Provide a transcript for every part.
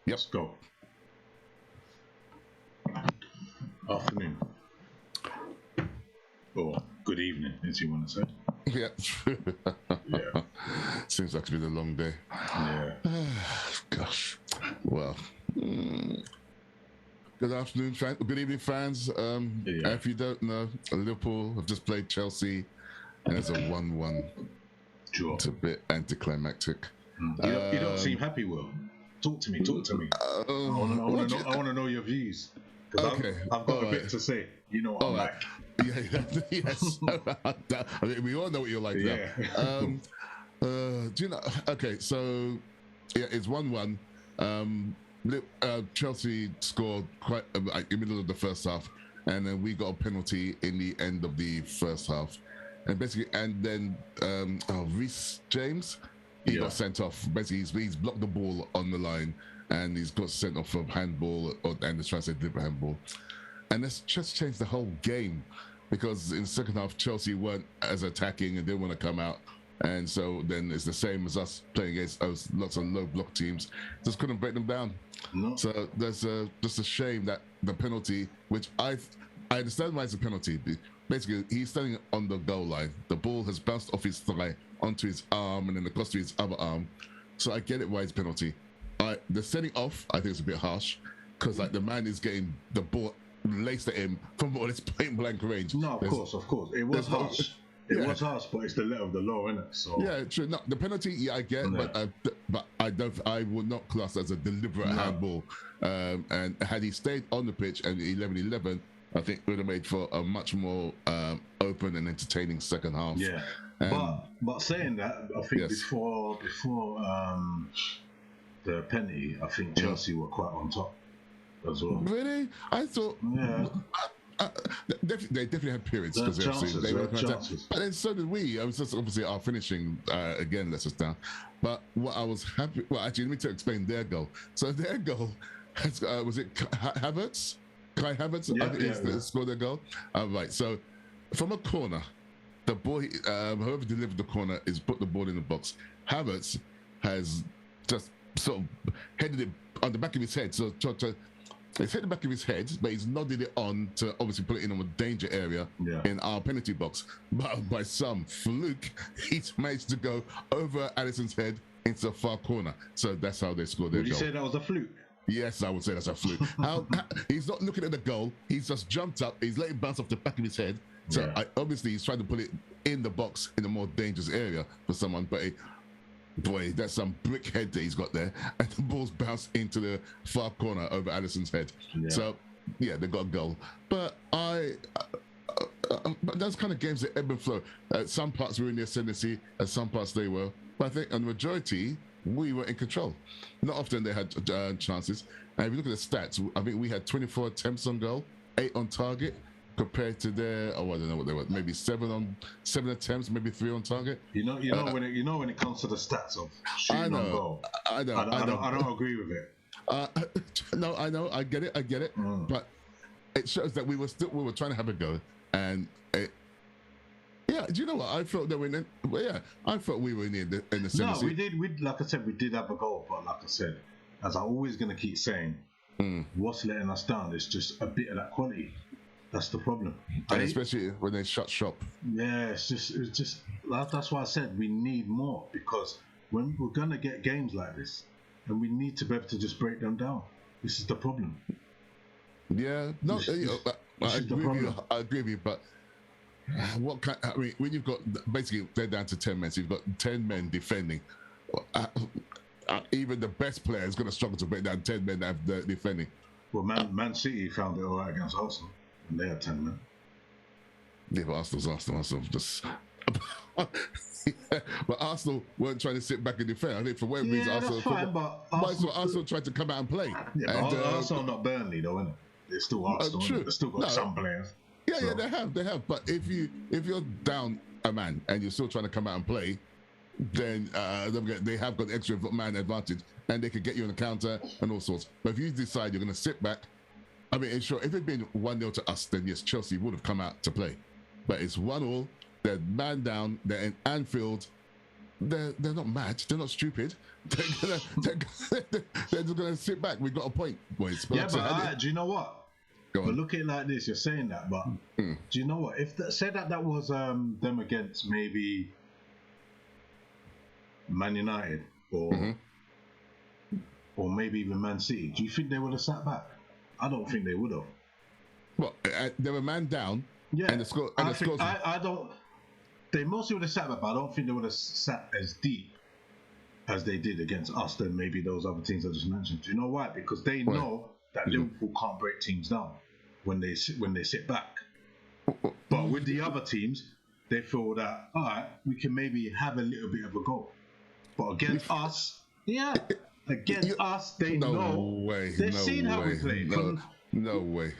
Yep. Let's go. Afternoon. Or good evening, as you want to say. Yeah. Yeah. Seems like it's been a long day. Yeah. Gosh. Well. Good afternoon, good evening, fans. If you don't know, Liverpool have just played Chelsea, and it's a 1-1. Sure. It's a bit anticlimactic. You don't seem happy, Will. Talk to me. I want to know your views. Because I've got a bit to say. You know what I'm like. Yeah, yes. I mean, we all know what you're like now. Do you know? Okay, so yeah, it's 1-1. Chelsea scored quite in the middle of the first half, and then we got a penalty in the end of the first half, and then Reece James, he got sent off. Basically, he's blocked the ball on the line, and he's got sent off for handball, and it's trying to say deliberate handball, and that's just changed the whole game, because in the second half Chelsea weren't as attacking and didn't want to come out. And so then it's the same as us playing against lots of low block teams. Just couldn't break them down. No. So there's just a shame that the penalty, which I understand why it's a penalty. Basically, he's standing on the goal line. The ball has bounced off his thigh onto his arm and then across to his other arm. So I get it why it's penalty. The setting off, I think, is a bit harsh, because like the man is getting the ball laced at him from all this point blank range. No, of course. It was harsh. It was harsh, but it's the letter of the law, isn't it? So yeah, true. No, the penalty, I get, but I would not class as a deliberate handball. And had he stayed on the pitch and 11-11, I think it would have made for a much more open and entertaining second half. Yeah, but saying that, I think before the penalty, I think Chelsea were quite on top as well. Really? I thought. Yeah. They definitely had periods because they were chances. But then so did we. I was just obviously our finishing again lets us down. But what I was happy. Well, actually, let me explain their goal. So their goal was it Havertz? Kai Havertz? I think scored their goal. Right. So from a corner, the ball. Whoever delivered the corner is put the ball in the box. Havertz has just sort of headed it on the back of his head. So it's hit the back of his head, but he's nodded it on to obviously put it in a danger area in our penalty box. But by some fluke, he's managed to go over Alisson's head into the far corner. So that's how they scored their goal. Would you say that was a fluke? Yes, I would say that's a fluke. He's not looking at the goal. He's just jumped up. He's letting it bounce off the back of his head. So obviously he's trying to put it in the box in a more dangerous area for someone. But boy, that's some brick head that he's got there, and the ball's bounced into the far corner over Alisson's head. So yeah, they got a goal. But but those kind of games that ebb and flow. Some parts we were in the ascendancy, and some parts they were. But I think on the majority, we were in control. Not often they had chances. And if you look at the stats, I think we had 24 attempts on goal, 8 on target, compared to their, I don't know what they were, maybe 7 attempts, maybe 3 on target. You know when it comes to the stats of shooting on goal. I don't agree with it. No, I know, I get it, but it shows that we were trying to have a go, and do you know what? I felt that I felt we were in the No, we did. Like I said, we did have a goal, but like I said, as I'm always going to keep saying, what's letting us down is just a bit of that quality. That's the problem, and especially when they shut shop. Yeah, it's just that's why I said we need more, because when we're gonna get games like this, and we need to be able to just break them down. This is the problem. Yeah, no, I agree with you, but what kind? I mean, when you've got basically they're down to 10 men, so you've got 10 men defending. Even the best player is going to struggle to break down 10 men that have defending. Well, Man City found it all right against Arsenal. And they had 10 men. Yeah, but Arsenal just. But Arsenal weren't trying to sit back and defend. I think for whatever reason, Arsenal tried to come out and play. Yeah, and, Arsenal not Burnley though, isn't it? They're still Arsenal. True. They've still got some players. Yeah, they have. But if you're down a man and you're still trying to come out and play, then they have got extra man advantage, and they could get you on the counter and all sorts. But if you decide you're going to sit back, I mean, sure, if it'd been 1-0 to us, then yes, Chelsea would have come out to play. But it's 1-1, they're man down, they're in Anfield, they're not mad. They're not stupid. They're just gonna sit back. We got a point, boys. Yeah, but do you know what? Go on. But look at it like this. You're saying that, but do you know what? If say that was them against maybe Man United or maybe even Man City, do you think they would have sat back? I don't think they would have. Well, they were man down. Yeah, and the score. I don't. They mostly would have sat back, but I don't think they would have sat as deep as they did against us than maybe those other teams I just mentioned. Do you know why? Because they know that Liverpool can't break teams down when they sit back. But with the other teams, they feel that, all right, we can maybe have a little bit of a go. But against us, they know. They've seen how we play. No way.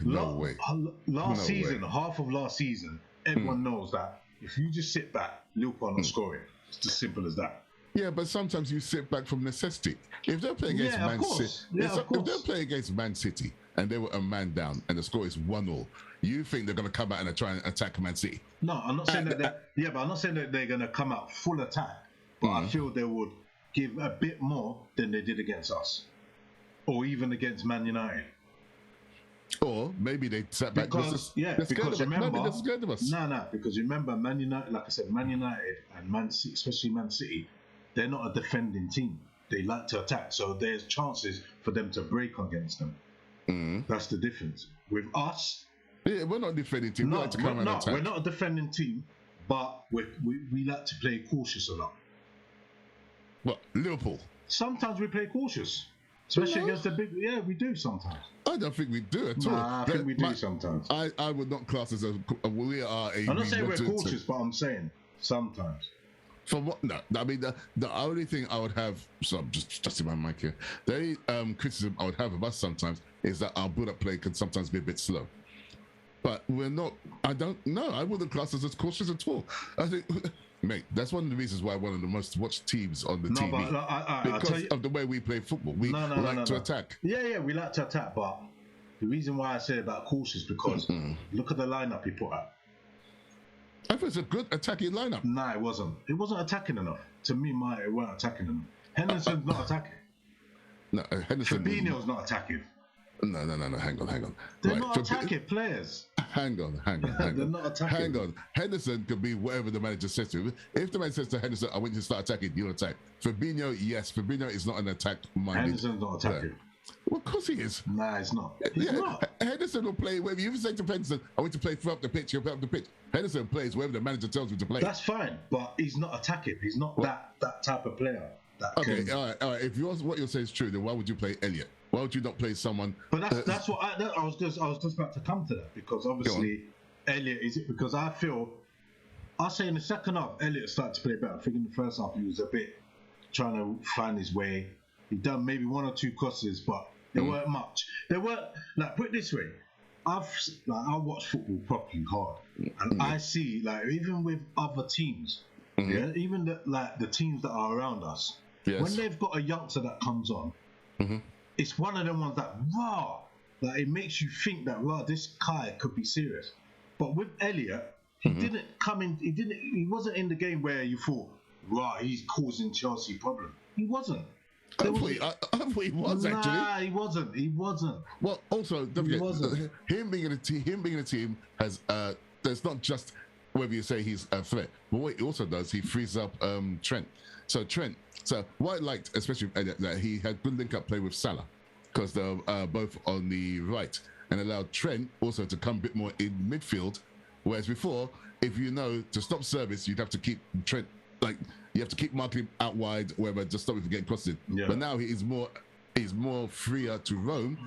Last season, half of last season, everyone knows that if you just sit back, Liverpool are not scoring. It's as simple as that. Yeah, but sometimes you sit back from necessity. If they're playing against Man City, if they're playing against Man City and they were a man down and the score is 1-1, you think they're going to come out and try and attack Man City? No, I'm not saying that. But I'm not saying that they're going to come out full attack. But I feel they would give a bit more than they did against us, or even against Man United. Or maybe they sat back because remember, they're scared of us. No, because remember, Man United, like I said, Man United and Man City, especially Man City, they're not a defending team. They like to attack, so there's chances for them to break against them. That's the difference. With us, we're not a defending team. We like to come and attack. We're not a defending team, but we like to play cautious a lot. What, Liverpool? Sometimes we play cautious. Especially against the big... Yeah, we do sometimes. I don't think we do at all. I think we do sometimes. I would not class as we are a... I'm not saying we're cautious, but I'm saying sometimes. For what? No, I mean, the only thing I would have... So I'm just in my mic here. The only criticism I would have of us sometimes is that our build-up play can sometimes be a bit slow. But we're not... I don't know. I wouldn't class us as cautious at all. I think... Mate, that's one of the reasons why one of the most watched teams on the TV. Because of the way we play football. We like to attack. Yeah, we like to attack, but the reason why I say about cautious because look at the lineup he put out. I think it's a good attacking lineup. Nah, it wasn't. It wasn't attacking enough. To me, it weren't attacking enough. Henderson's not attacking. No, Henderson... Fabinho's not attacking. No, hang on. They're not attacking players. Hang on. They're not attacking. Hang on. Henderson could be whatever the manager says to him. If the man says to Henderson, I want you to start attacking, you'll attack. Fabinho, yes. Fabinho is not an attack-minded. Henderson's not attacking. Well, of course he is. Nah, he's not. He's not. Henderson will play wherever you say to Henderson, I want you to play throughout the pitch, he'll play up the pitch. Henderson plays wherever the manager tells him to play. That's fine, but he's not attacking. He's not that type of player. Okay, all right. If what you're saying is true, then why would you play Elliott? Why would you not play someone? But that's what I was just about to come to that because obviously Elliott is it because I say in the second half Elliott started to play better. I think in the first half he was a bit trying to find his way. He done maybe one or two crosses, but there weren't much. There weren't like put it this way. I watch football properly hard, and I see like even with other teams, even the teams that are around us, when they've got a youngster that comes on. It's one of them ones that like it makes you think that this guy could be serious. But with Elliott, he didn't come in. He wasn't in the game where you thought, he's causing Chelsea problem. He wasn't. I thought he was actually. Nah, he wasn't. Well, also don't forget, him being in a team has there's not just whether you say he's a threat, but what he also does, he frees up Trent. So what I liked, especially that he had good link-up play with Salah, because they're both on the right, and allowed Trent also to come a bit more in midfield. Whereas before, if you know to stop service, you'd have to keep Trent you have to keep marking him out wide, wherever just stop him from getting crossed in. Yeah. But now he's more freer to roam.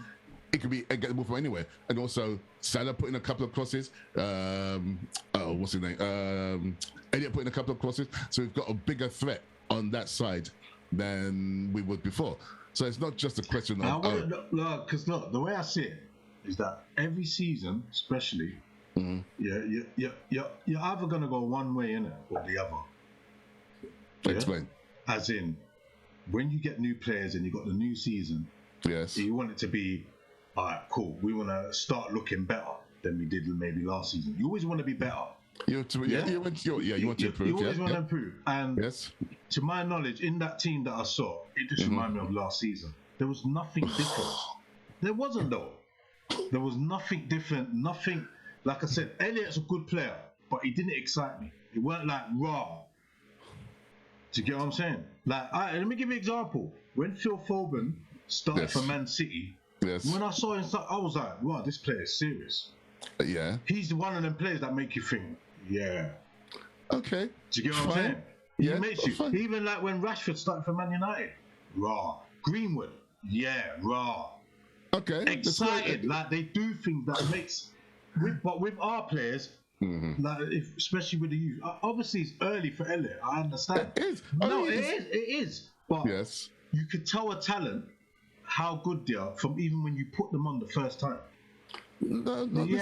It could be get the ball from anywhere, and also Salah put in a couple of crosses. What's his name? Elliott put in a couple of crosses, so we've got a bigger threat on that side than we would before. So it's not just a question of... Because the way I see it is that every season, especially, you're either going to go one way in it or the other. Explain. As in, when you get new players and you got the new season, you want it to be, all right, cool, we want to start looking better than we did maybe last season. You always want to be better. You want to improve. You always want to improve. And yes, to my knowledge, in that team that I saw, it just reminded me of last season. There was nothing different. There wasn't though. There was nothing different. Nothing. Like I said, Elliot's a good player, but he didn't excite me. It weren't like raw. Do you get what I'm saying? Like, let me give you an example. When Phil Foden started for Man City, when I saw him start, I was like, wow, this player is serious. Yeah. He's one of them players that make you think, yeah. Okay. Do you get what I'm saying? He makes you. Fine. Even like when Rashford started for Man United, raw. Greenwood, raw. Okay. Excited. Like, they do things that makes... But with our players... Like especially with the youth, obviously it's early for Elliot. I understand. It is. It is. But you could tell a talent how good they are from even when you put them on the first time. No, you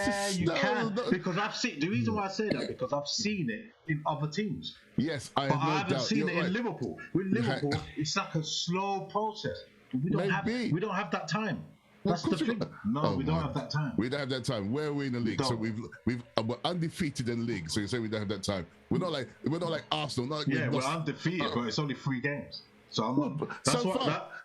can. Because I've seen the reason why I say that because I've seen it in other teams. Yes, I haven't seen it in Liverpool. With Liverpool, it's like a slow process. We don't have that time. That's the thing. No, we don't have that time. We don't have that time. Where are we in the league? So we're undefeated in the league. So you say we don't have that time. We're not like Arsenal. We're undefeated, but it's only 3 games. So I'm not.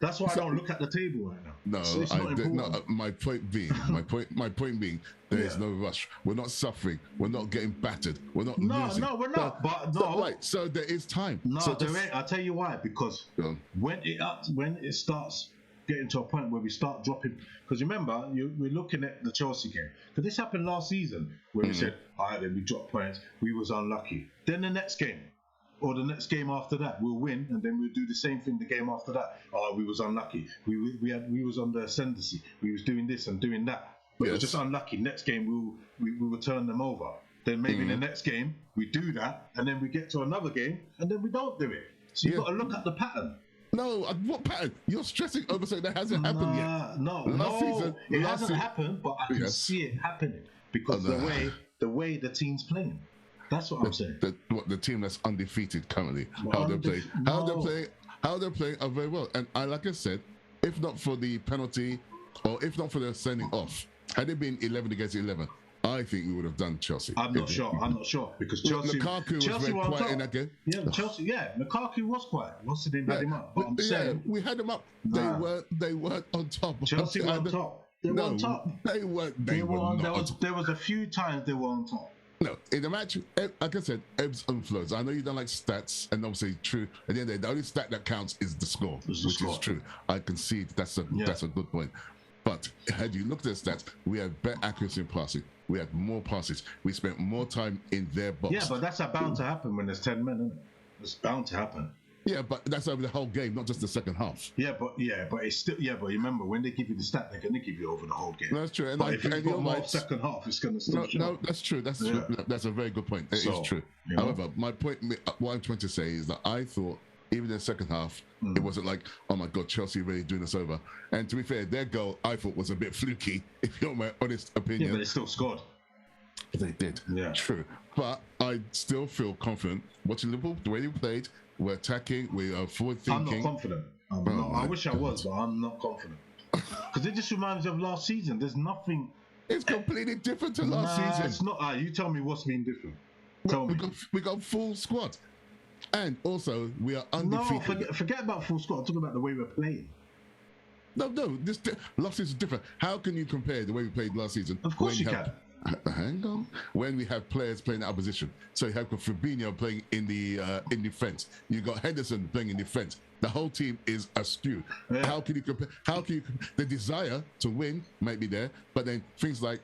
That's why I don't look at the table right now. No, my point being, there is no rush. We're not suffering. We're not getting battered. We're not losing. No, we're not. So there is time. No, there ain't. I'll tell you why. Because when it starts getting to a point where we start dropping, because remember we're looking at the Chelsea game, because this happened last season where we said, all right, then we dropped points, we was unlucky, then the next game or the next game after that we'll win, and then we'll do the same thing the game after that, we was unlucky, we was on the ascendancy, we was doing this and doing that, but we're just unlucky, next game we will turn them over, then maybe the next game we do that, and then we get to another game and then we don't do it, so you've got to look at the pattern. No, what pattern? You're stressing over something that hasn't happened yet. It hasn't happened, but I can see it happening because the way the team's playing. That's what I'm saying. The team that's undefeated currently, how they're playing are very well. And like I said, if not for the penalty, or if not for the sending off, had it been 11 against 11, I think we would have done Chelsea. I'm not sure because Chelsea was very quiet in that game. Yeah, Chelsea. Yeah, Lukaku was quiet. Once they had him up, but I'm saying we had him up. They weren't on top. Chelsea were on top. They were on top. They weren't. They were not. There was a few times they were on top. No, in the match, like I said, ebbs and flows. I know you don't like stats, and obviously true. At the end of the day, the only stat that counts is the score, which is true. I concede that's a good point. But had you looked at the stats, we had better accuracy in passing. We had more passes. We spent more time in their box. Yeah, but that's bound to happen when there's 10 men, isn't it? It's bound to happen. Yeah, but that's over the whole game, not just the second half. Yeah, but it's still. Yeah, but remember when they give you the stat, they're going to give you over the whole game. That's true. And if you've got more second half, it's going to still. No, that's true. That's true. That's a very good point. It is true. However, my point, what I'm trying to say is that I thought, even in the second half, it wasn't like, oh my God, Chelsea really doing us over. And to be fair, their goal, I thought, was a bit fluky, if you want my honest opinion. Yeah, but they still scored. They did. Yeah. True. But I still feel confident watching Liverpool, the way they played, we're attacking, we are forward thinking. I'm not confident. I wish I was, but I'm not confident. Because it just reminds me of last season. There's nothing. It's completely different to last season. It's not. You tell me what's been different. We got full squad. And also, we are undefeated. No, forget about full squad. I'm talking about the way we're playing. No, this last season is different. How can you compare the way we played last season? Of course you can. Hang on. When we have players playing in opposition, so you have Fabinho playing in defense. You got Henderson playing in defense. The whole team is askew. Yeah. How can you compare? The desire to win might be there, but then things like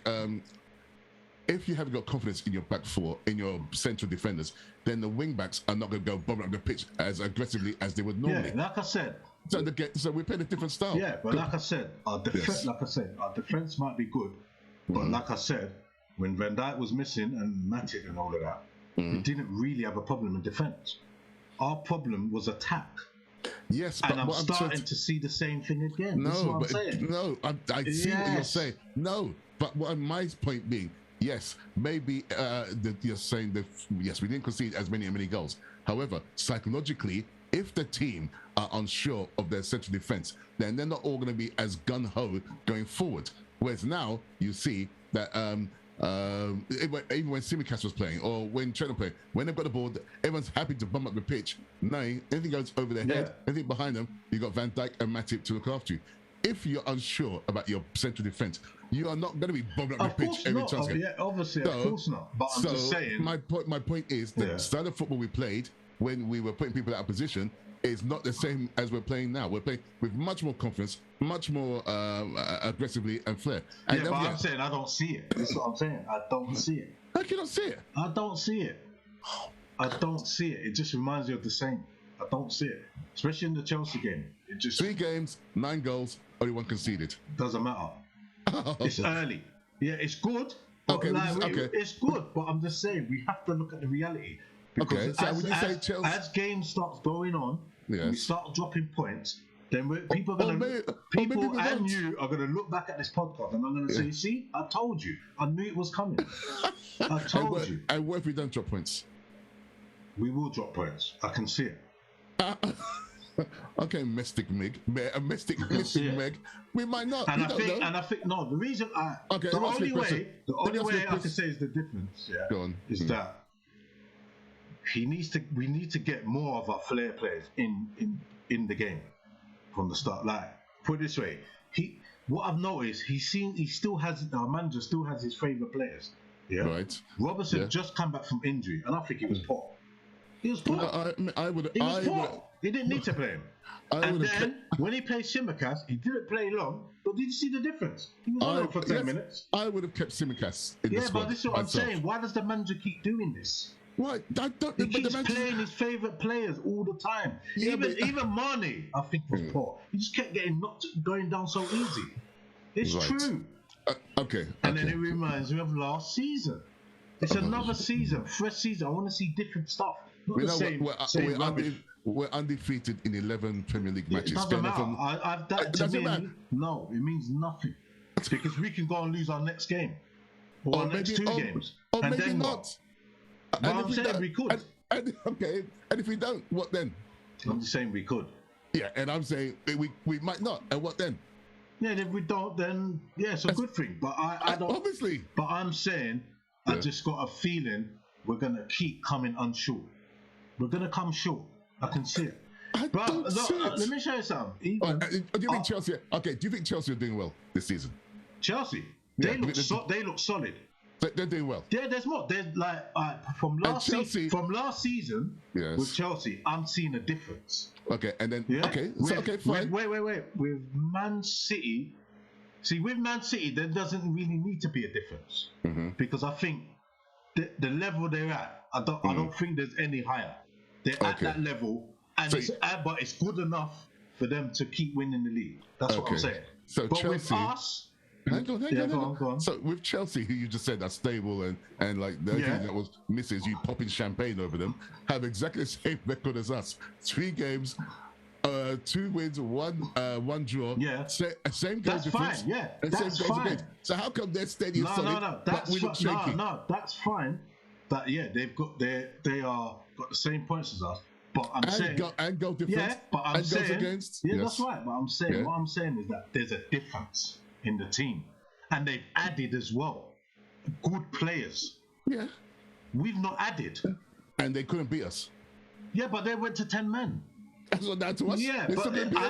if you haven't got confidence in your back four, in your central defenders, then the wing backs are not going to go bombing up the pitch as aggressively as they would normally. Yeah, like I said. So we played a different style. Yeah, but like I said, our defense might be good, but like I said, when Van Dijk was missing and Matip and all of that, we didn't really have a problem in defense. Our problem was attack. Yes, and I'm starting to see the same thing again. I see what you're saying. No, but my point being, yes, maybe you're saying that yes, we didn't concede as many goals. However, psychologically, if the team are unsure of their central defense, then they're not all going to be as gung-ho going forward. Whereas now you see that Even when Simicast was playing or when Trent was playing, when they've got the ball, everyone's happy to bump up the pitch. No, anything goes over their head, anything behind them, you got Van Dijk and Matip to look after you. If you're unsure about your central defence, you are not going to be bumping up the pitch every time. Yeah, obviously, of course not. But I'm just saying. My point is the style of football we played when we were putting people out of position is not the same as we're playing now. We're playing with much more confidence, much more aggressively and flair. And but I'm saying I don't see it. That's what I'm saying. I don't see it. How can you not see it? I don't see it. I don't see it. It just reminds me of the same. I don't see it. Especially in the Chelsea game. It just 3 games, 9 goals, only 1 conceded. Doesn't matter. It's early. Yeah, it's good. Okay, it's good, but I'm just saying we have to look at the reality. Because as game starts going on, we start dropping points, then people and you are gonna look back at this podcast and I'm gonna say, see, I told you, I knew it was coming. I told you. And what if we don't drop points? We will drop points. I can see it. Okay, Mystic Meg. We might not. And I think no. The reason the only way I can say is the difference. Yeah, go on. Is that we need to get more of our flair players in the game from the start. Like, put it this way, what I've noticed, our manager still has his favourite players. Yeah. Right. Robertson just come back from injury, and I think he was poor. He was poor. He didn't need to play him. And then when he played Simicast, he didn't play long. But did you see the difference? He was on for 10 minutes. I would have kept Simicast in the squad. Yeah, but this is what I'm saying. Why does the manager keep doing this? Why? He keeps playing his favourite players all the time. Yeah, even Mane, I think, was poor. He just kept going down so easy. It's true. Okay. And then it reminds me of last season. It's another season, fresh season. I want to see different stuff. Not the same rubbish. We're undefeated in 11 Premier League matches. It doesn't matter. No, it means nothing. Because we can go and lose our next game. Or our next 2 games. Or maybe then not. But I'm saying we could. And if we don't, what then? I'm just saying we could. Yeah, and I'm saying we might not. And what then? Yeah, if we don't, then it's a good thing. But I don't. Obviously. But I'm saying, I just got a feeling we're going to keep coming unshort. We're going to come short. I can see it. Let me show you something. Do you think Chelsea? Okay, do you think Chelsea are doing well this season? Chelsea, they look solid. They're doing well. Yeah, there's more. There's like from last season with Chelsea, I'm seeing a difference. Okay, and then fine. Wait. With Man City, with Man City, there doesn't really need to be a difference because I think the level they're at, I don't think there's any higher. They're at that level, but it's good enough for them to keep winning the league. That's what I'm saying. So but Chelsea, with us, hang on. So with Chelsea, who you just said are stable and like the only thing that was missing is you popping champagne over them, have exactly the same record as us. 3 games, 2 wins, 1 draw. Yeah, same goal difference. Fine. Yeah, that's fine. So how come they're steady and solid? No, that's fine. But they are got the same points as us. But I'm saying goal difference. Yeah, but I'm saying goals against. Yeah, that's right. But I'm saying what I'm saying is that there's a difference in the team, and they've added as well good players. Yeah, we've not added, and they couldn't beat us. Yeah, but they went to 10 men. That's what that to us. Yeah, but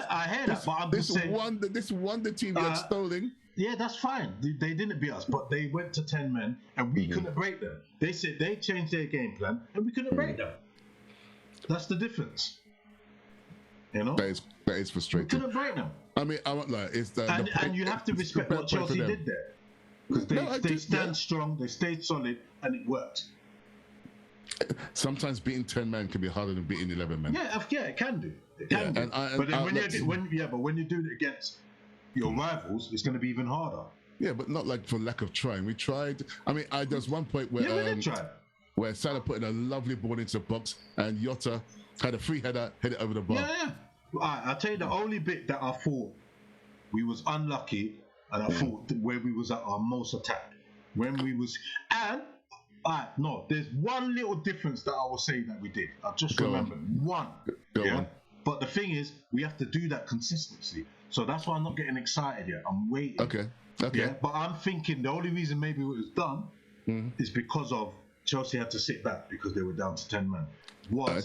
I hear that. But I'm just saying this won the team you're stoling. Yeah, that's fine. They didn't beat us, but they went to 10 men, and we couldn't break them. They said they changed their game plan, and we couldn't break them. That's the difference. You know? That is frustrating. We couldn't break them. I mean, I won't lie. And you have to respect what Chelsea did there. Because they stand strong, they stayed solid, and it worked. Sometimes beating 10 men can be harder than beating 11 men. Yeah, it can do. It can do. But then when you're doing it against your rivals, it's going to be even harder. Yeah, but not like for lack of trying. We tried. I mean, there was one point where we did try. Where Salah put in a lovely ball into the box, and Jota had a free header, hit it over the bar. Yeah. I'll tell you the only bit that I thought we was unlucky, and I thought where we was at our most attack, when we was there's one little difference that I will say that we did. I just remembered one. Go on. But the thing is, we have to do that consistency. So that's why I'm not getting excited yet. I'm waiting. Okay. Yeah, but I'm thinking the only reason maybe it was done is because of Chelsea had to sit back because they were down to 10 men.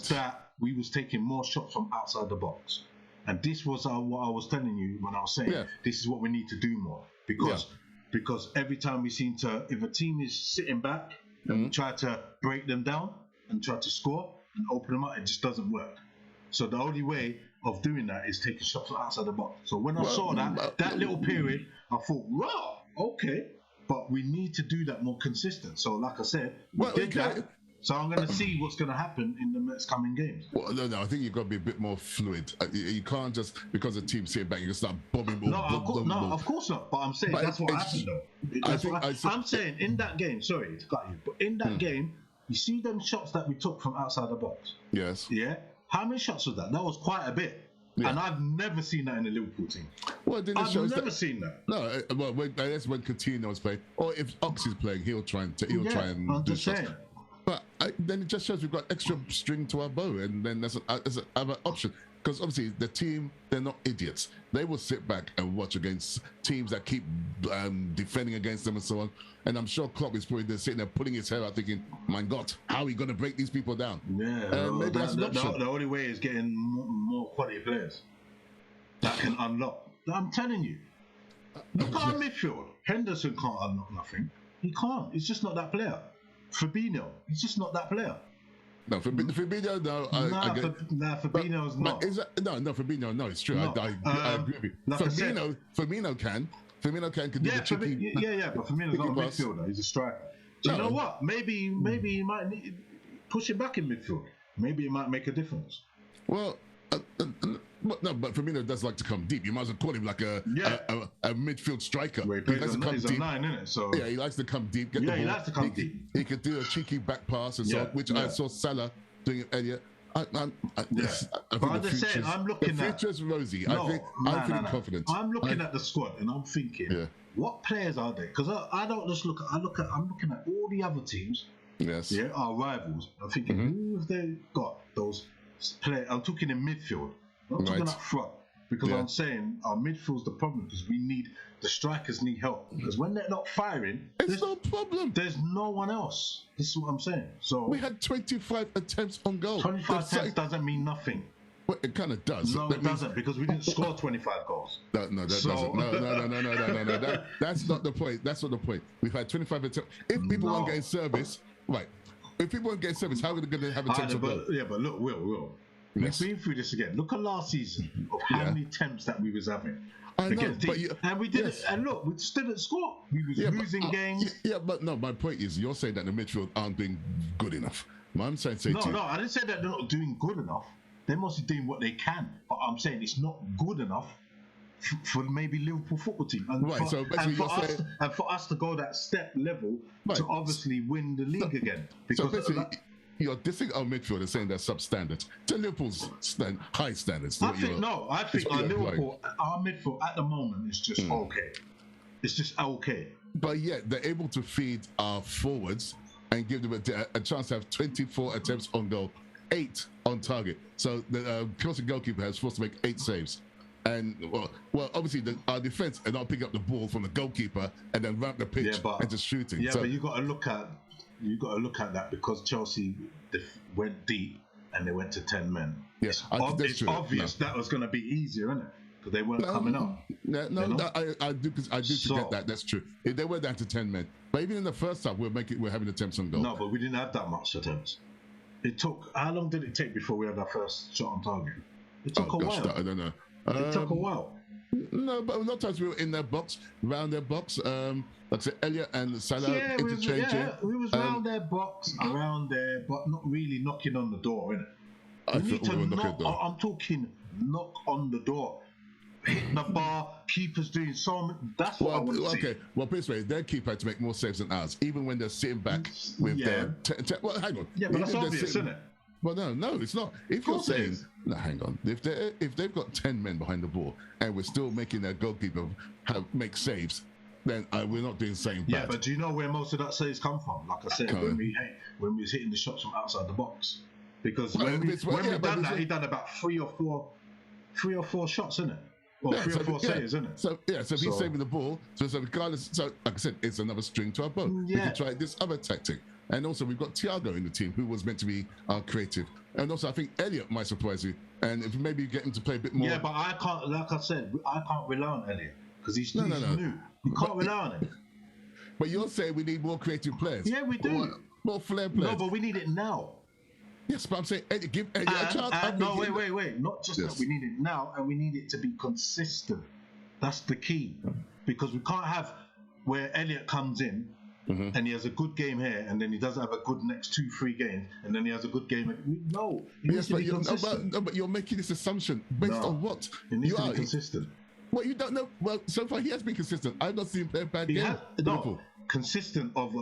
That we was taking more shots from outside the box. And this was what I was telling you when I was saying this is what we need to do more. Because every time we seem to, if a team is sitting back and we try to break them down and try to score and open them up, it just doesn't work. So the only way of doing that is taking shots from outside the box. So when I saw that little period, I thought, wow, okay. But we need to do that more consistent. So like I said, we did that. So I'm going to see what's going to happen in the next coming games. Well, no, I think you've got to be a bit more fluid. You can't just, because the team's sitting back, you can start bombing. Of course not. But I'm saying that's what happened, though. I'm saying in that game, sorry to cut you, but in that game, you see them shots that we took from outside the box? Yes. Yeah? How many shots was that? That was quite a bit. Yeah. And I've never seen that in the Liverpool team. Well, I've never seen that. No, well, that's when Coutinho was playing, or if Ox is playing, he'll try and do shots. But then it just shows we've got extra string to our bow, and then that's another option. Because obviously the team, they're not idiots. They will sit back and watch against teams that keep defending against them and so on. And I'm sure Klopp is probably there sitting there pulling his hair out thinking, my God, how are we going to break these people down? Yeah, maybe that's an option. The only way is getting more quality players that can unlock. I'm telling you. Look at our midfield. Henderson can't unlock nothing. He can't. He's just not that player. Fabinho, he's just not that player. No, Fabinho, no. Fabinho's not. No, Fabinho, no, it's true. No. I agree with you. Like Fabinho can do the cheeky. But Firmino's not a midfielder. He's a striker. Do you know what? Maybe he might push him back in midfield. Maybe it might make a difference. Well, but Firmino does like to come deep. You might as well call him like a midfield striker. Well, he's a 9, isn't it? So he likes to come deep. Get the ball. He likes to come deep. He could do a cheeky back pass and so on, which I saw Salah doing it earlier. But I'm just saying, I'm looking at the future's rosy. I'm feeling confident. I'm looking at the squad and I'm thinking, what players are there? Because I don't just look. I'm looking at all the other teams. Yes. Yeah, our rivals. I'm thinking, who have they got? Those players. I'm talking in midfield. Not talking up front, because I'm saying our midfield's the problem, because the strikers need help, because when they're not firing, it's no problem. There's no one else. This is what I'm saying. So we had 25 attempts on goal. 25 attempts doesn't mean nothing. Well, it kind of does. No, it doesn't, because we didn't score 25 goals. That doesn't. No. That's not the point. That's not the point. We've had 25 attempts. If people weren't getting service, right? If people weren't getting service, how are they going to have attempts on goal? Yeah, but look, Will. We've been through this again. Look at last season of how many attempts that we was having. I know, and we didn't. And look, we still didn't score. We was losing games. But no. My point is, you're saying that the midfield aren't doing good enough. I'm saying no. I didn't say that they're not doing good enough. They must be doing what they can. But I'm saying it's not good enough for maybe Liverpool football team. And for us to go that step level to obviously win the league again. Because you're dissing our midfield and saying they're substandard to Liverpool's high standards. I think our midfield at the moment is just okay. It's just okay. But yet they're able to feed our forwards and give them a chance to have 24 attempts on goal, 8 on target. So the Chelsea goalkeeper has supposed to make 8 saves. And well, obviously our defense are not picking up the ball from the goalkeeper and then ramp the pitch and just shooting. Yeah, but you got to look at that, because Chelsea went deep and they went to 10 men. Yes, it's obvious that was going to be easier, isn't it? Because they weren't coming up. I do get that. That's true. If they were down to 10 men, but even in the first half, we're having attempts on goal. No, but we didn't have that much attempts. How long did it take before we had our first shot on target? It took a while. I don't know. It took a while. No, but a lot of times we were in their box, round their box. Like I said, Elliot and Salah interchanging. We was round their box, around there, but not really knocking on the door, innit? I'm talking knock on the door. Hit the bar, keepers doing that's what I want to see. Okay, well, put it this way, their keeper had to make more saves than ours, even when they're sitting back with their... well, hang on. Yeah, but that's obvious, isn't it? Well, no, it's not. If you're saying, no, hang on. If they've got 10 men behind the ball and we're still making their goalkeeper make saves, then we're not doing the same. Yeah, but do you know where most of that saves come from? Like I said, when we was hitting the shots from outside the box, because when we done that, he done about three or four shots, innit? Well, 3 or 4 saves, isn't it? So if he's saving the ball, so regardless, so like I said, it's another string to our bow. We can try this other tactic. And also we've got Thiago in the team, who was meant to be our creative. And also I think Elliot might surprise you. And if maybe you get him to play a bit more. Yeah, but I can't, like I said, I can't rely on Elliot because he's new. You can't rely on him. But you're saying we need more creative players. Yeah, we do. More flair players. No, but we need it now. Yes, but I'm saying give Elliot a chance. No, wait. Not just that we need it now, and we need it to be consistent. That's the key. Because we can't have where Elliot comes in and he has a good game here, and then he doesn't have a good next 2-3 games, and then he has a good game. No, he needs to be consistent. But you're making this assumption based on what? He needs to be consistent. Well, you don't know. Well, so far he has been consistent. I've not seen him play a bad game. Consistent of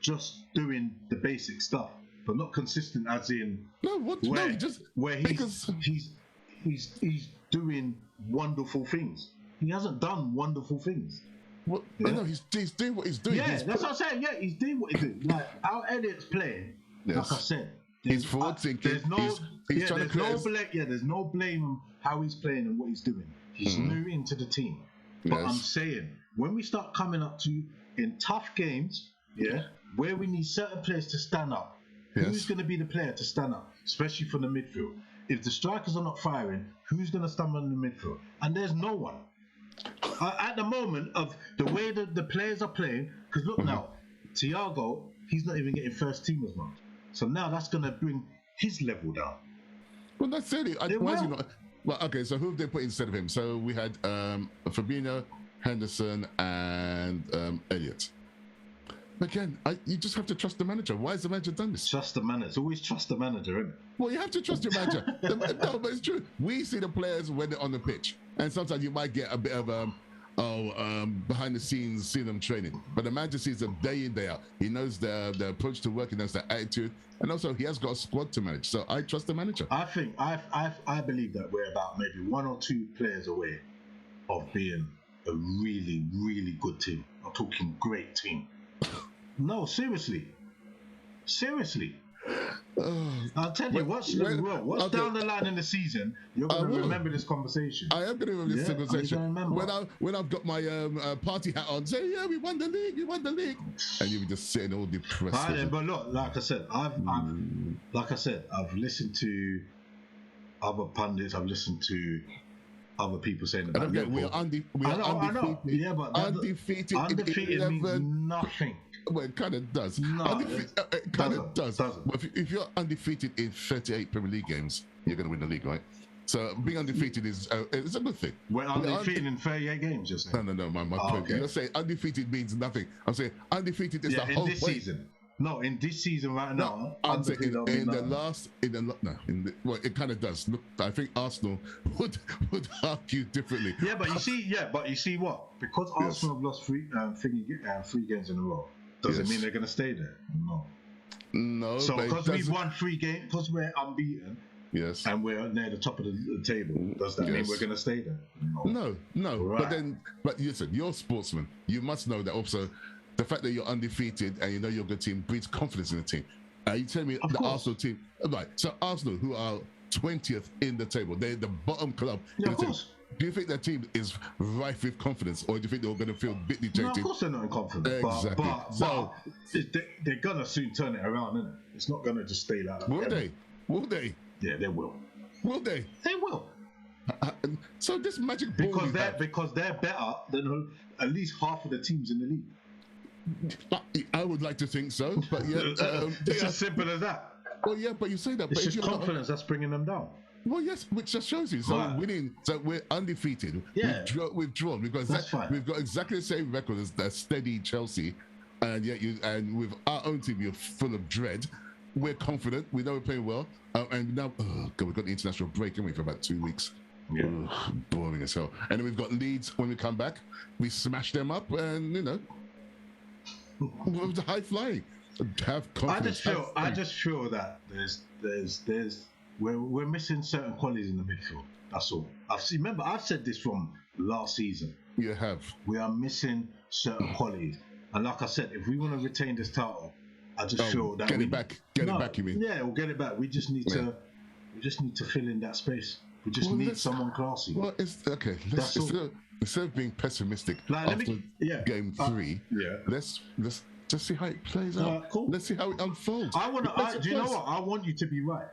just doing the basic stuff, but not consistent as in he's doing wonderful things. He hasn't done wonderful things. Well, no, he's doing what he's doing. Yeah, that's what I'm saying. Yeah, he's doing what he's doing. Like how Elliot's playing. Like I said, he's forward thinking. There's no blame on how he's playing and what he's doing. He's new into the team. But I'm saying, when we start coming up to in tough games, where we need certain players to stand up, who's going to be the player to stand up, especially from the midfield? If the strikers are not firing, who's going to stand on the midfield? And there's no one. At the moment of the way that the players are playing, because look now, Thiago, he's not even getting first team as much. So now that's going to bring his level down. Well, that's silly. Why is he not? Well, okay, so who have they put instead of him? So we had Fabinho, Henderson, and Elliot. Again, you just have to trust the manager. Why has the manager done this? Trust the manager. Always trust the manager, isn't it? Well, you have to trust your manager. No, but it's true. We see the players when they're on the pitch. And sometimes you might get a bit of behind the scenes, see them training. But the manager sees them day in, day out. He knows their approach to work, he knows their attitude. And also, he has got a squad to manage. So I trust the manager. I think, I believe that we're about maybe 1 or 2 players away of being a really, really good team. I'm talking great team. No, seriously. I'll tell you, what's down the line in the season, you're going to remember this conversation. I am going to remember this conversation. When I've got my party hat on, say, yeah, we won the league. And you'll be just sitting all depressed. But look, like I said, I've listened to other pundits, I've listened to other people saying about Liverpool. We're undefeated. Yeah, but undefeated means nothing. Well, it kind of does. No, it kind of does. But if you're undefeated in 38 Premier League games, you're going to win the league, right? So being undefeated is it's a good thing. We're undefeated in 38 games, you're saying? No, my point. Okay. You're saying undefeated means nothing. I'm saying undefeated is the whole point. Season. No, in this season right now. I'm saying it kind of does. Look, I think Arsenal would argue differently. Yeah, but you see what? Because Arsenal have lost three games in a row, does it mean they're going to stay there? No. So because we've won 3 games, because we're unbeaten, and we're near the top of the table, does that mean we're going to stay there? No. Right. But listen, you're a sportsman. You must know that also. The fact that you're undefeated and you know you're a good team breeds confidence in the team. You tell me the Arsenal team, right? So Arsenal, who are 20th in the table, they're the bottom club. Yeah, of course. Do you think their team is rife with confidence, or do you think they're going to feel a bit dejected? No, of course they're not in confidence. Exactly. But they're going to soon turn it around, isn't it? It's not going to just stay like that. Will they? Yeah, they will. Will they? They will. So this magic ball because they're better than at least half of the teams in the league. I would like to think so, but it's as simple as that. Well, yeah, but you say that. It's just confidence that's bringing them down. Well, yes, which just shows you. So winning, so we're undefeated. Yeah, we've drawn. We've got exactly the same record as that steady Chelsea, and yet with our own team, you're full of dread. We're confident. We know we're playing well, and now we've got the international break, haven't we, for about 2 weeks. Yeah, boring as hell. And then we've got Leeds when we come back. We smash them up, and high flying. Have confidence. I just feel that we're missing certain qualities in the midfield. That's all. I've said this from last season. You have. We are missing certain qualities, and like I said, if we want to retain this title, I just feel that get it back. You mean? Yeah, we'll get it back. We just need to fill in that space We just need someone classy. Well, it's okay. Instead of being pessimistic after game 3, let's just see how it plays out. Cool. Let's see how it unfolds. Do you know what? I want you to be right.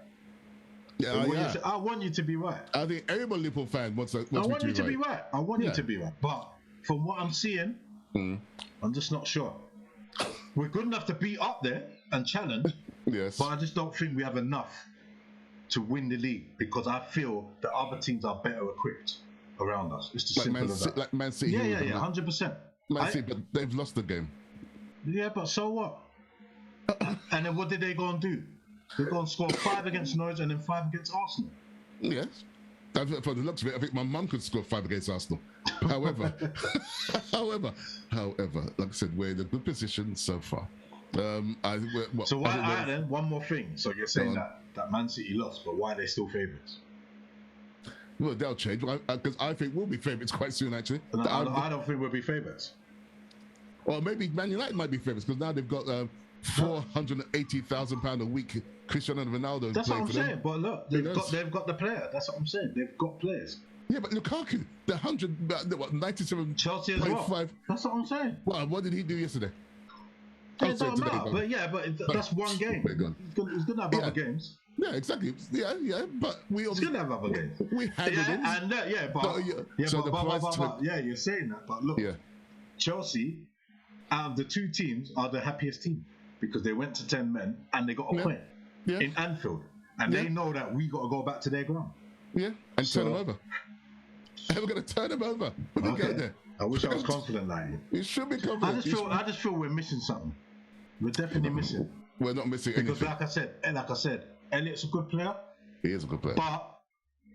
I want you to be right. I think every Liverpool fan wants I want you to be right. I want you to be right. But from what I'm seeing, I'm just not sure. We're good enough to be up there and challenge. Yes. But I just don't think we have enough to win the league because I feel that other teams are better equipped around us. It's just simple as that. Like Man City. Yeah, 100%. Man City, but they've lost the game. Yeah, but so what? And then what did they go and do? They go and score 5 against Norwich and then 5 against Arsenal. Yes. For the looks of it, I think my mum could score 5 against Arsenal. However, like I said, we're in a good position so far. Then one more thing. So you're saying that Man City lost, but why are they still favourites? Well, they'll change because I think we'll be favourites quite soon. Actually, no, I don't think we'll be favourites. Or maybe Man United might be favourites because now they've got £480,000 a week. Cristiano Ronaldo. That's what I'm saying. But look, they've got the player. That's what I'm saying. They've got players. Yeah, but Lukaku, the 97. Chelsea as well. That's what I'm saying. Well, what did he do yesterday? It don't matter. But that's one game. He's gonna have other games. Yeah, exactly. Yeah, but he's gonna have other games. We handled it. You're saying that. But look, Chelsea, out of the 2 teams, are the happiest team because they went to 10 men and they got a point in Anfield, and they know that we got to go back to their ground. Yeah, and turn them over. And we're going to turn them over when we get there. I wish I was confident like you. You should be confident. I just feel we're missing something. We're definitely missing. We're not missing anything. Because like I said, Elliott's a good player. He is a good player. But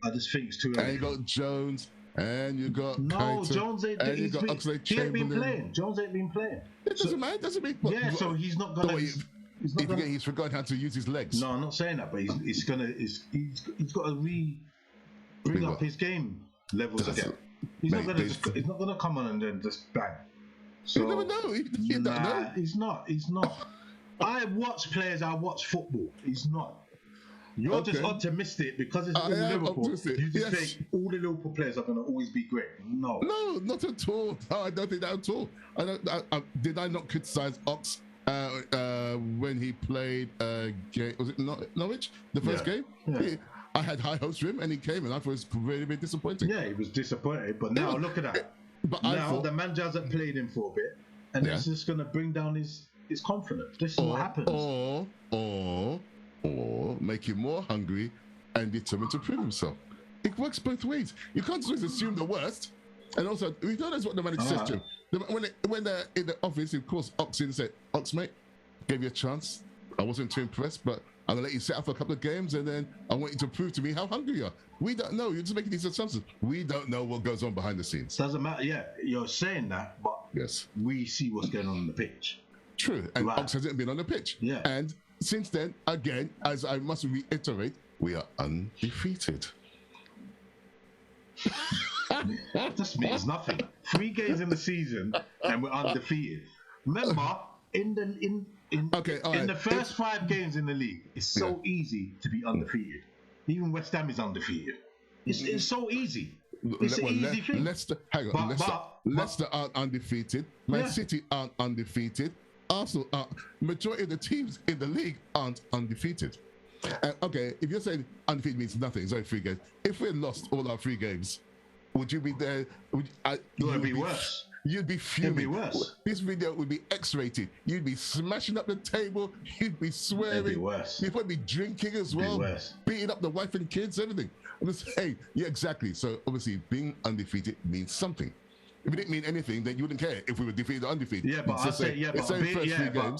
I just think it's too early. And you got Jones, and you got Kaito, Jones ain't. And you got he ain't been playing. Jones ain't been playing. It doesn't matter. Doesn't mean. So he's not gonna. He's forgotten how to use his legs. No, I'm not saying that, but he's got to bring up his game levels again. He's not gonna come on and then just bang. So, you never know. You don't know. He's not. I watch players. I watch football. He's not. You're just optimistic because it's all Liverpool. You just think all the Liverpool players are going to always be great. No, not at all. No, I don't think that at all. Did I not criticise Ox when he played was it Norwich, the first game? Yeah. I had high hopes for him, and he came, and I thought it was very, very disappointing. Yeah, he was disappointed, but now look at that. But now the manager hasn't played him for a bit, and this is going to bring down his confidence. This is what happens. Or make him more hungry and determined to prove himself. It works both ways. You can't just assume the worst. And also, we know that's what the manager says to him. When they're in the office, of course, Ox in said, Ox, mate, gave you a chance. I wasn't too impressed, but I'm going to let you sit out for a couple of games, and then I want you to prove to me how hungry you are. We don't know. You're just making these assumptions. We don't know what goes on behind the scenes. Doesn't matter. Yeah, you're saying that, but we see what's going on the pitch. True. And Ox hasn't been on the pitch. Yeah. And since then, again, as I must reiterate, we are undefeated. That just means nothing. 3 games in the season and we're undefeated. Remember, in the first 5 games in the league, it's so easy to be undefeated. Even West Ham is undefeated. It's so easy. It's an easy thing. Leicester aren't undefeated. Man City aren't undefeated. Arsenal, majority of the teams in the league aren't undefeated. If you're saying undefeated means nothing, it's only 3 games. If we lost all our 3 games, would you be there? It'd be worse. You'd be fuming. It'd be worse. This video would be X-rated. You'd be smashing up the table. You'd be swearing. It'd be worse. You'd probably be drinking as well. Beating up the wife and kids, everything. I'm just saying, exactly. So obviously being undefeated means something. If it didn't mean anything, then you wouldn't care if we were defeated or undefeated. Yeah, but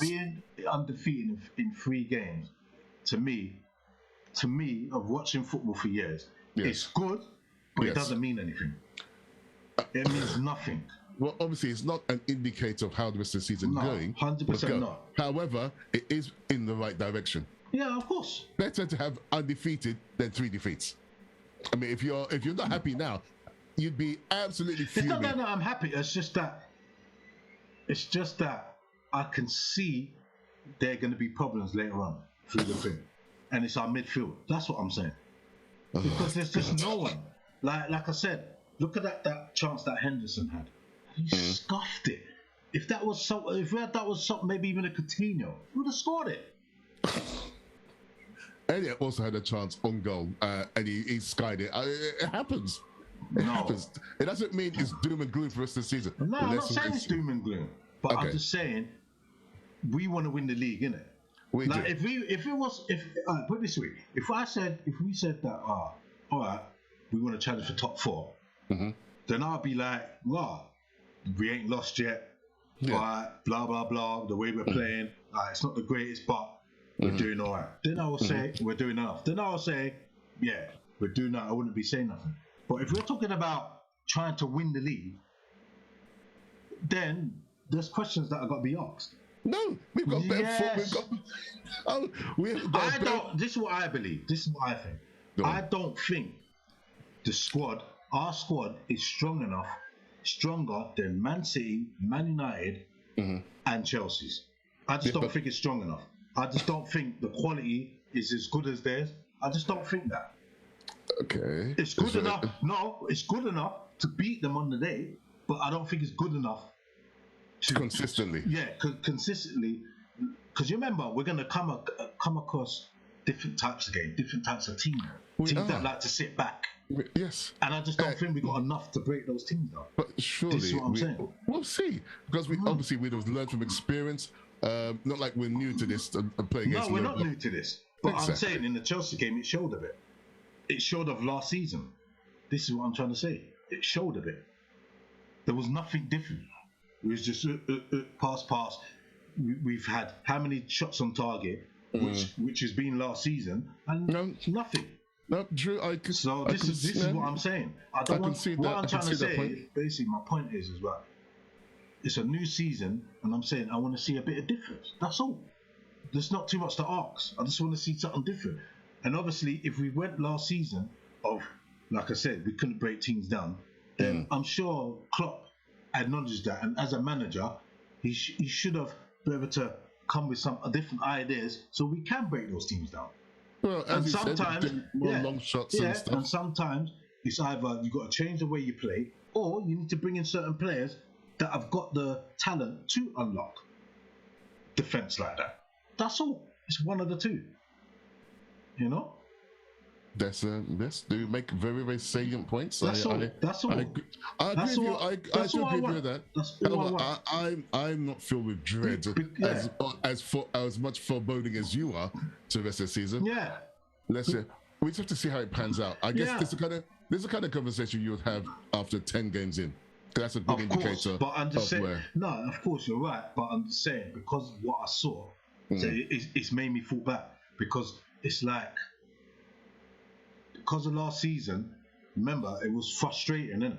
being undefeated in 3 games, to me, of watching football for years, it's good, but it doesn't mean anything. It means nothing. Well, obviously, it's not an indicator of how the rest of the season is going. 100% not. However, it is in the right direction. Yeah, of course. Better to have undefeated than 3 defeats. I mean, if you're not happy now, you'd be absolutely fuming. It's not that I'm happy. It's just that I can see there are going to be problems later on through the thing, and it's our midfield. That's what I'm saying. because there's just no one. Like I said, look at that chance that Henderson had. He scuffed it. If that was something, maybe even a Coutinho, he would have scored it. Elliot also had a chance on goal, and he skied it. It happens. It happens. It doesn't mean it's doom and gloom for the rest of the season. No, I'm not saying it's doom and gloom, but I'm just saying we want to win the league, innit? We do. Put it this way, if we said that, all right, we want to challenge for top 4, then I'll be like, we ain't lost yet. All right, blah blah blah. The way we're playing, it's not the greatest, but we're doing all right. Then I will say we're doing enough. Then I will say, yeah, we're doing that. I wouldn't be saying nothing. But if we're talking about trying to win the league, then there's questions that have got to be asked. No, we've got better This is what I believe. This is what I think. I don't think our squad is stronger than Man City, Man United, and Chelsea's. I just don't think it's strong enough. I just don't think the quality is as good as theirs. I just don't think that. Okay. It's good enough. No, it's good enough to beat them on the day, but I don't think it's good enough to consistently. Consistently. Because you remember, we're going to come across different types of games, different types of teams. Teams that like to sit back. Yes. And I just don't think we got enough to break those teams down. But surely, this is what I'm saying. We'll see. Because we obviously we'd have learned from experience. Not like we're new to this and playing against. No, we're not new to this. But I'm saying in the Chelsea game, it showed a bit. It showed of last season. This is what I'm trying to say. It showed a bit. There was nothing different. It was just pass. We've had how many shots on target, which has been last season, and nothing. No, Drew. This is what I'm saying. What I'm trying to say, basically, my point is as well. It's a new season, and I'm saying I want to see a bit of difference. That's all. There's not too much to ask. I just want to see something different. And obviously, if we went last season like I said, we couldn't break teams down, then I'm sure Klopp acknowledged that. And as a manager, he should have been able to come with some different ideas so we can break those teams down. Well, as sometimes, long shots and stuff. And sometimes it's either you got to change the way you play, or you need to bring in certain players that have got the talent to unlock defense like that. That's all. It's one of the two. You know. That's do make very, very salient points. That's all. I agree with that. I'm not filled with dread as much foreboding as you are to the rest of the season. Yeah. Let's say we just have to see how it pans out. I guess this is the kind of conversation you would have after 10 games in. That's a good indicator. But I'm just saying. No, of course you're right. But I'm just saying because of what I saw, it's made me fall back because it's like. Because of last season, remember, it was frustrating, innit?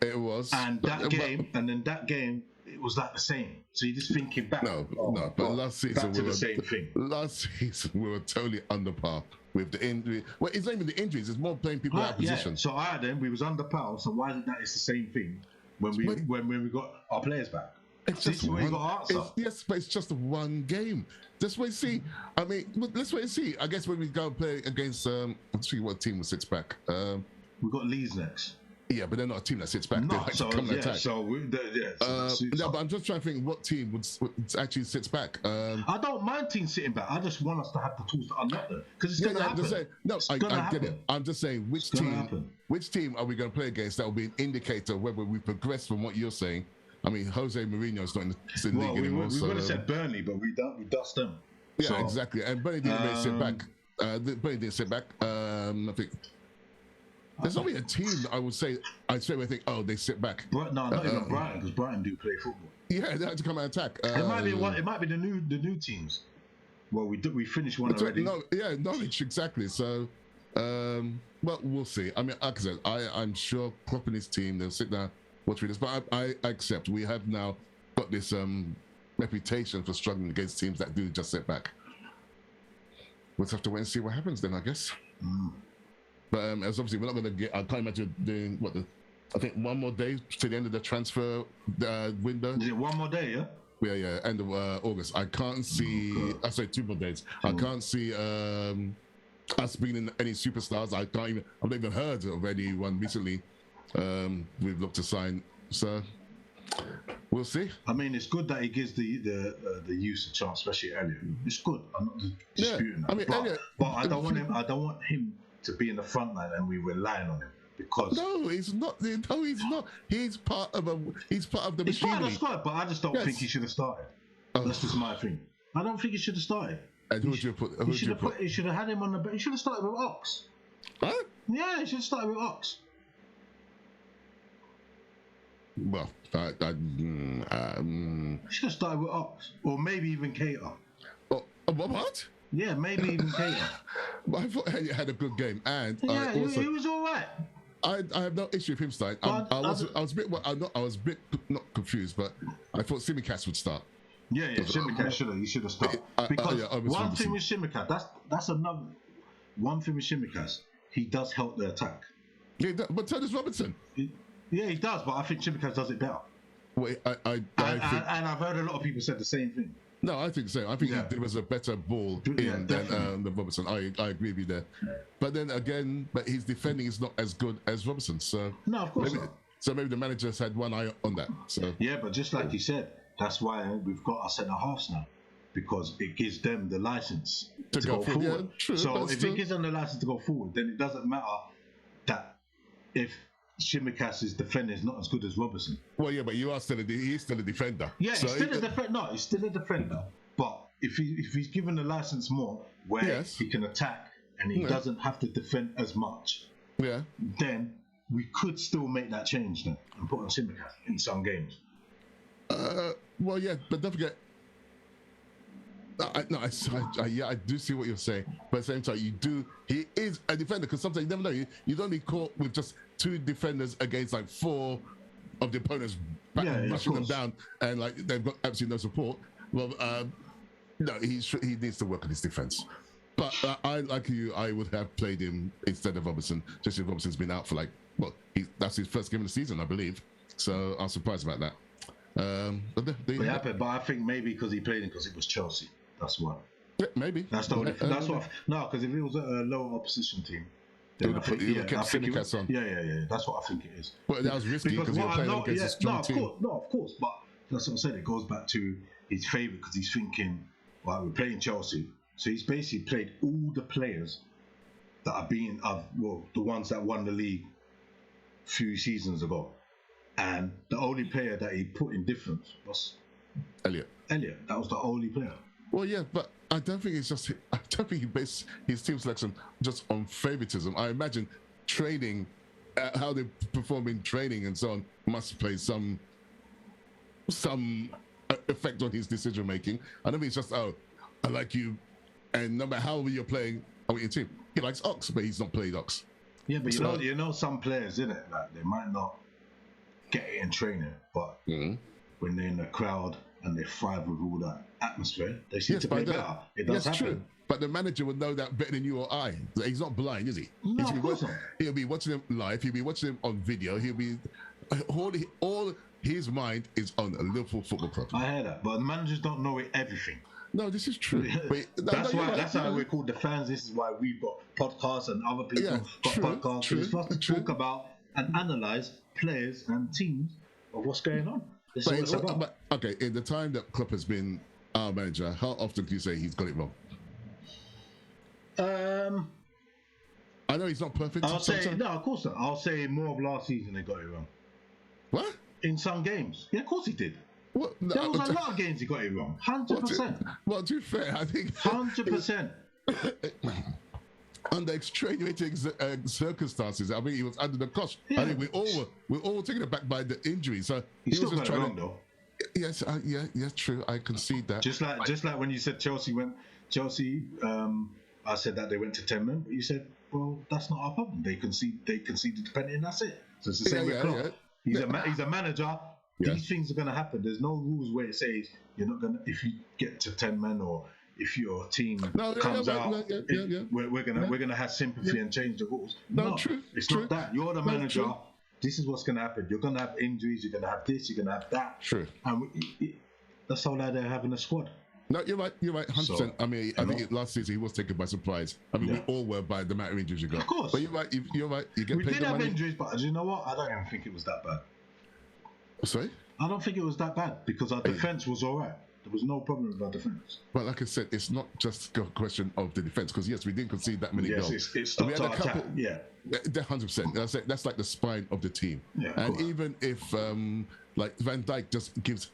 It was. And that game, it was like the same. So you're just thinking back. But last season we were the same thing. Last season we were totally under par with the injury. Well, it's not even the injuries; it's more playing people out of position. So we was under par. So why is it that it's the same thing when we got our players back? It's just yes, but it's just one game. Let's wait and see. I mean, let's wait and see. I guess when we go and play against, let's see what team sits back. We've got Leeds next. Yeah, but they're not a team that sits back. No, they like to come and attack. But I'm just trying to think what team would actually sits back. I don't mind teams sitting back. I just want us to have the tools to unlock them because it's going to happen. I get it. I'm just saying which team are we going to play against that will be an indicator whether we progress from what you're saying. I mean, Jose Mourinho's not in the league anymore. We would have said Burnley, but we dust them. Yeah, exactly. And Burnley didn't really sit back. Burnley didn't sit back. I think there's only a team that I would say I'd straight away think, they sit back. Not even Brighton, because Brighton do play football. Yeah, they had to come and attack. It might be the new teams. Well, we finished one already. Norwich, exactly. So, well, we'll see. I mean, like I said, I'm sure Klopp and his team, they'll sit down. Watch this, but I accept we have now got this reputation for struggling against teams that do just sit back. We'll just have to wait and see what happens then, I guess. But as obviously we're not going to get. I can't imagine doing I think one more day to the end of the transfer window. Is it one more day? Yeah. Yeah, end of August. I can't see. I say 2 more days. I can't see us bringing in any superstars. I've not even heard of anyone recently we've looked to sign. So we'll see. I mean, it's good that he gives the youth a chance, especially Elliot. It's good. I'm not disputing that. I mean, but I don't want him to be in the front line and we're relying on him. Because no, he's not. No, he's not. He's part of the machinery. He's part of the squad, but I just don't think he should have started. That's just my thing. I don't think he should have started. And who would you put? He should have had him on the bench. He should have started with Ox. Huh? Yeah, he should have started with Ox. Well, he should have started with Ox, or maybe even Cater. What? Yeah, maybe even Cater. But I thought he had a good game, and yeah, he was all right. I have no issue with him starting. I was a bit not confused, but I thought Simicast would start. Yeah, Simicast should have started. Because one thing with Simicast, that's another one thing with Simicast. He does help the attack. Yeah, but Turners Robinson. Yeah, he does, but I think Simicast does it better. Well, and I've heard a lot of people said the same thing. No, I think the same. I think there was a better ball in than Robinson. I agree with you there. But then again, his defending is not as good as Robinson. So no, of course not. So maybe the manager's had one eye on that. So yeah, but just like you said, that's why we've got our centre halves now, because it gives them the license to go forward. Yeah, true, so if it gives them the license to go forward, then it doesn't matter that if Simicast's defender is not as good as Robertson. Well, yeah, but he's still a defender. Yeah, so he's still a defender. But if he's given the license more, where he can attack and he doesn't have to defend as much, then we could still make that change then and put on Simicast in some games. Well, yeah, but don't forget. I do see what you're saying, but at the same time, he is a defender, because sometimes you never know. You don't be caught with just two defenders against like four of the opponents rushing them down, and like they've got absolutely no support. Well, no, he needs to work on his defense. But I would have played him instead of Robertson, just if Robertson's been out for that's his first game of the season, I believe. So I'm surprised about that. But I think maybe because he played him because it was Chelsea. That's why. Yeah, maybe. That's what. Because if it was a lower opposition team, then I think Simicast on. Yeah. That's what I think it is. Well, that was risky because you were playing against a strong team. Of course. But that's what I said. It goes back to his favourite, because he's thinking, well, we're playing Chelsea, so he's basically played all the players that are being the ones that won the league a few seasons ago, and the only player that he put in difference was Elliot. That was the only player. Well, yeah, but I don't think he based his team selection just on favoritism. I imagine training, how they perform in training and so on, must play some effect on his decision making. I don't think it's just, I like you, and no matter how you're playing, I want your team. He likes Ox, but he's not played Ox. Yeah, but you know some players, innit? Like, they might not get it in training, but when they're in the crowd and they thrive with all that atmosphere, they seem to play better. It does happen. True. But the manager would know that better than you or I. He's not blind, is he? No, of course not. He'll be watching him live. He'll be watching him on video. He'll be all his mind is on a Liverpool Football Club. I hear that, but the managers don't know everything. No, this is true. That's why we're called the fans. This is why we've got podcasts and other people got podcasts. It's for us to talk about and analyse players and teams of what's going on. But okay, in the time that Klopp has been our manager, how often do you say he's got it wrong? I know he's not perfect. I'll say no, of course not. I'll say more of last season they got it wrong. What? In some games, yeah, of course he did. What? No, there was a lot of games he got it wrong. 100%. Well, to be fair, I think 100%. Under extenuating circumstances, I mean, he was under the cosh. Yeah. I think we're all taken aback by the injury. So he still got it wrong, though. Yes, yeah, true. I concede that. Just like when you said Chelsea, I said that they went to 10 men, but you said, well, that's not our problem. They conceded the penalty, and that's it. So it's the same with Klopp. Yeah. He's a manager. Yeah. These things are going to happen. There's no rules where it says you're not going to, if you get to 10 men or if your team comes out, we're gonna have sympathy and change the rules. No, true. It's not that. You're the manager. True. This is what's gonna happen. You're gonna have injuries. You're gonna have this. You're gonna have that. True. And that's all that they're having a squad. No, you're right. You're right. 100%. So, I mean, I think last season he was taken by surprise. I mean, we all were by the amount of injuries you got. Of course. But you're right. You're right. You get we paid did the have money. injuries, but you know what? I don't even think it was that bad. Sorry? I don't think it was that bad because our defense was all right. There was no problem with our defense. But like I said, it's not just a question of the defense because yes, we didn't concede that many goals. Yes, it stopped our attack. Yeah, 100%. That's like the spine of the team. Yeah, and even if like Van Dijk just gives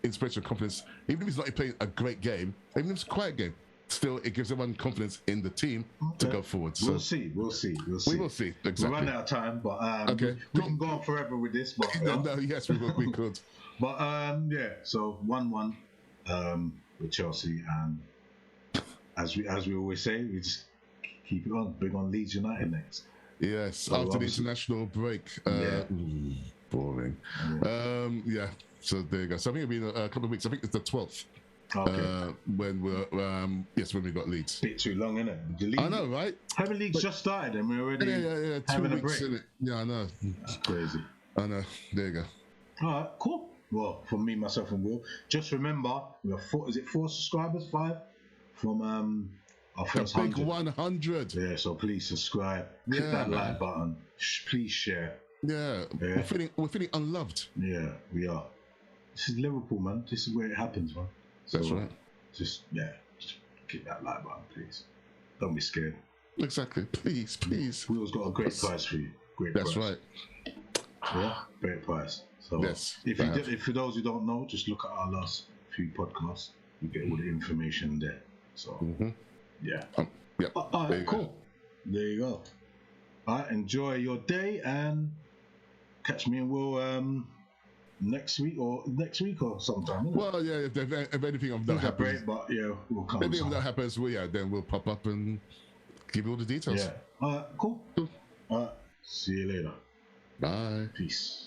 inspiration and confidence, even if he's not playing a great game, even if it's a quiet game, still it gives everyone confidence in the team to go forward. So we'll see. We will see. Exactly. We're running out of time, but we can go on forever with this. But yes, we could. But so 1-1 with Chelsea, and as we always say, we just keep it on. Big on Leeds United next. Yes, so after the international break. Boring. So there you go. So I think it'll be a couple of weeks. I think it's the 12th. Okay. When we got Leeds. Bit too long, isn't it? I know, right? Premier League's just started and we're already having 2 a weeks break. in it. Yeah, I know. That's crazy. I know. There you go. All right, cool. Well, for me, myself, and Will, just remember we have 4 subscribers, 5 from our first big 100. 100. Yeah, so please subscribe, click that like button, please share. Yeah. We're feeling unloved. Yeah, we are. This is Liverpool, man. This is where it happens, man. So, that's right. Just click that like button, please. Don't be scared. Exactly. Please. Will's got a great price for you. That's right. Yeah, great price. So if for those who don't know, just look at our last few podcasts. You get all the information there. So yeah. Yep. All right, cool. There you go. All right, enjoy your day and catch me and Will next week or sometime. Well, yeah. If anything of that happens, but yeah, we'll come. If anything of that happens, then we'll pop up and give you all the details. Yeah. All right, cool. All right. See you later. Bye. Peace.